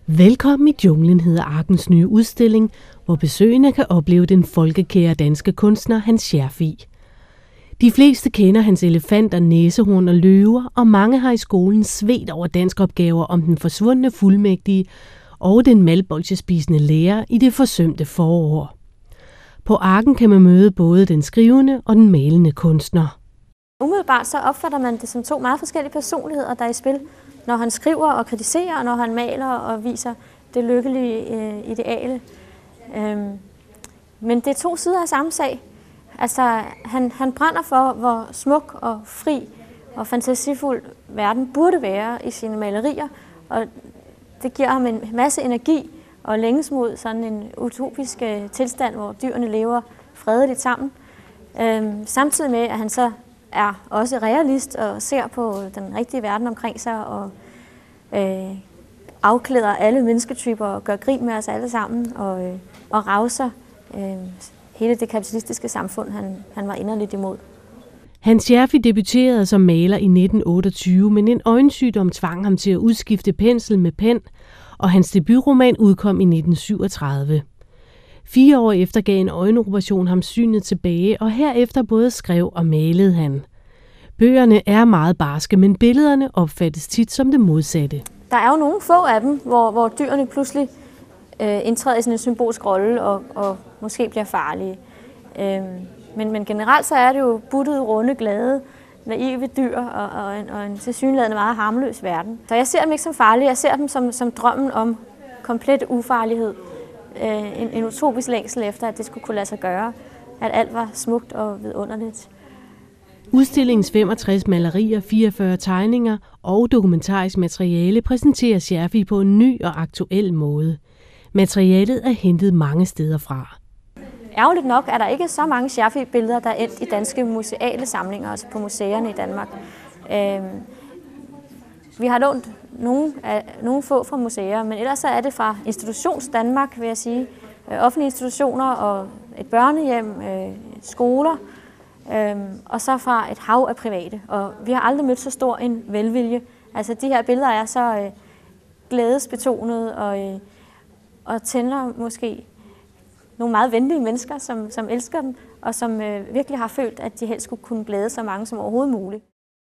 Velkommen i junglen hedder Arkens nye udstilling, hvor besøgende kan opleve den folkekære danske kunstner Hans Scherfig. De fleste kender hans elefanter, næsehorn og løver, og mange har i skolen svedt over danskopgaver om den forsvundne fuldmægtige og den malbolchespisende lærer i det forsømte forår. På Arken kan man møde både den skrivende og den malende kunstner. Umiddelbart så opfatter man det som to meget forskellige personligheder, der er i spil, når han skriver og kritiserer, og når han maler og viser det lykkelige ideale. Men det er to sider af samme sag. Altså, han brænder for, hvor smuk og fri og fantasifuld verden burde være i sine malerier, og det giver ham en masse energi og længes mod sådan en utopisk tilstand, hvor dyrene lever fredeligt sammen. Samtidig med, at han så er også realist og ser på den rigtige verden omkring sig og afklæder alle mennesketyper og gør grin med os alle sammen og rauser hele det kapitalistiske samfund, han var inderligt imod. Hans Scherfig debuterede som maler i 1928, men en øjensygdom tvang ham til at udskifte pensel med pen, og hans debutroman udkom i 1937. 4 år efter gav en øjenoperation ham synet tilbage, og herefter både skrev og malede han. Bøgerne er meget barske, men billederne opfattes tit som det modsatte. Der er jo nogle få af dem, hvor dyrene pludselig indtræder i sådan en symbolsk rolle og måske bliver farlige. Men generelt så er det jo buttede, runde, glade, naive dyr og en tilsyneladende meget harmløs verden. Så jeg ser dem ikke som farlige, jeg ser dem som drømmen om komplet ufarlighed. En utopisk længsel efter, at det skulle kunne lade sig gøre, at alt var smukt og vidunderligt. Udstillingens 65 malerier, 44 tegninger og dokumentarisk materiale præsenterer Scherfig på en ny og aktuel måde. Materialet er hentet mange steder fra. Ærgerligt nok er der ikke så mange Scherfig-billeder, der er endt i danske museale samlinger, altså på museerne i Danmark. Vi har lånt nogle få fra museer, men ellers så er det fra Institutions Danmark, vil jeg sige. Offentlige institutioner og et børnehjem, skoler, og så fra et hav af private. Og vi har aldrig mødt så stor en velvilje. Altså de her billeder er så glædesbetonede og tænder måske nogle meget venlige mennesker, som elsker dem, og som virkelig har følt, at de helst skulle kunne glæde så mange som overhovedet muligt.